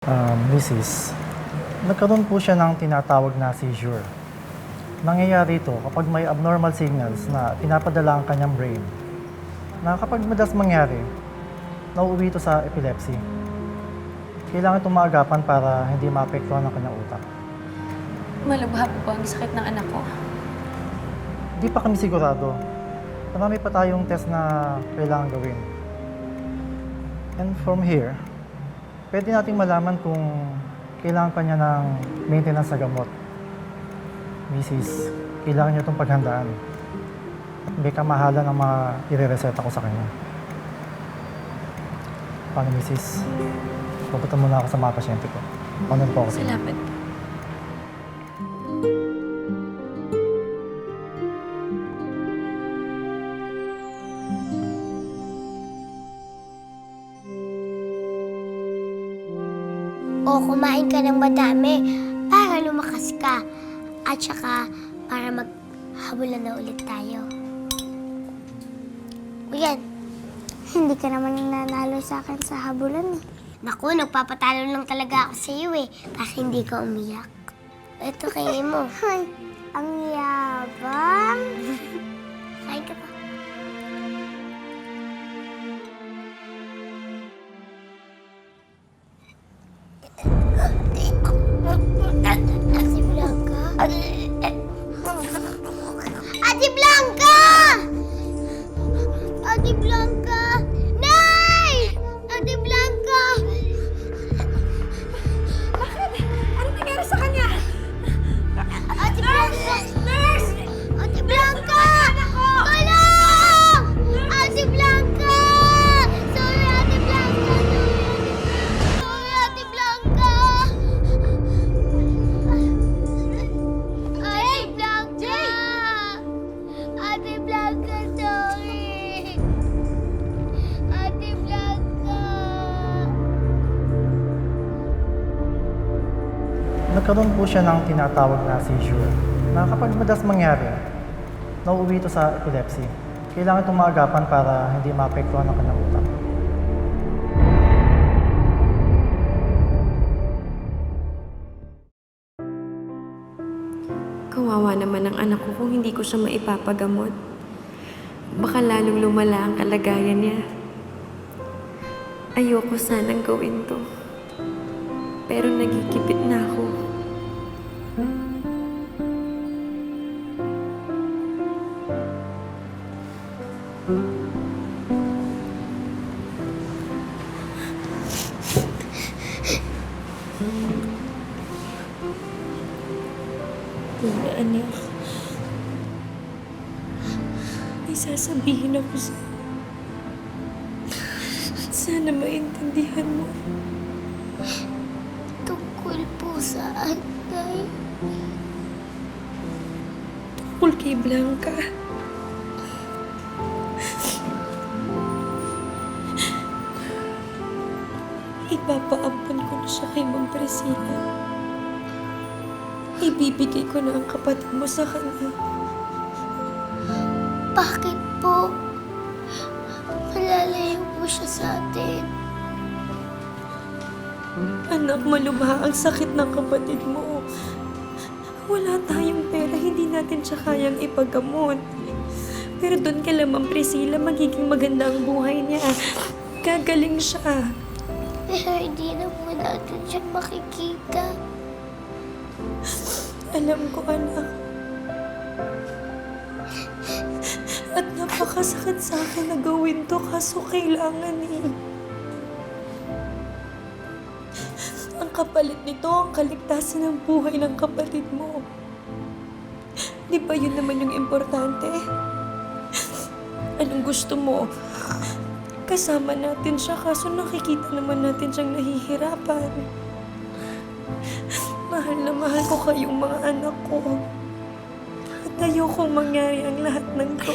Mrs. Nagkaroon po siya ng tinatawag na seizure. Nangyayari ito kapag may abnormal signals na pinapadala ang kanyang brain, na kapag madalas mangyari, nauuwi ito sa epilepsy. Kailangan itong maagapan para hindi maapektuhan ang kanyang utak. Malubha po ba ang sakit ng anak ko? Di pa kami sigurado. Marami pa tayong test na kailangan gawin. And from here, pwede nating malaman kung kailangan pa niya ng maintenance sa gamot. Mrs., kailangan niya itong paghandaan. At may kamahalan ang mga ire-reseta ko sa kanya. Paano, Mrs.? Pupunta muna ako sa mga pasyente ko. Paano po ako? Salamat. O kumain ka ng madami para lumakas ka. At saka para maghabulan na ulit tayo. O yan, hindi ka naman nanalo sa akin sa habulan eh. Naku, nagpapatalo lang talaga ako sa iyo eh, para hindi ka umiyak. Ito kainin mo. Ay, ang yabang. Kain ka pa. Ate Blanca? Ate Blanca! Ate Blanca! Nay! Ate Blanca! Bakit? Anong nangyari sa kanya? Ate Blanca! Nurse! Ate Blanca! Tulong! Ate Blanca! Sorry, Ate Blanca! Sorry, Ate Blanca! Ate Blanca! Ate Blanca, sorry! Ate Blanca! Nagkaroon po siya ng tinatawag na seizure, na kapag madalas mangyari, nauuwi ito sa epilepsy. Kailangan itong maagapan para hindi maapektuhan ang kanyang utak. Kawawa naman ang anak ko kung hindi ko siya maipapagamot. Baka lalong lumala ang kalagayan niya. Ayoko sanang gawin to. Pero nagikipit na ako. Mga anak, may sasabihin ako sa... Sana maintindihan mo. Tungkol po saan, Nay? Tungkol kay Blanca. Ipapaampon ko na siya kay Ma'am Priscilla. Ibibigay ko na ang kapatid mo sa kanya. Bakit po? Malalayo po siya sa atin. Anak, malubha ang sakit ng kapatid mo. Wala tayong pera, hindi natin siya kayang ipagamot. Pero doon kay Ma'am Priscilla, magiging maganda ang buhay niya. Gagaling siya. Pero hindi na po natin siya makikita. Alam ko, anak. At napakasakit sa akin na gawin to, kaso kailangan eh. Ang kapalit nito, ang kaligtasan ng buhay ng kapatid mo. Di ba yun naman yung importante? Anong gusto mo? Kasama natin siya, kaso nakikita naman natin siyang nahihirapan. Mahal na mahal ko kayong mga anak ko. At ayokong mangyari ang lahat ng to.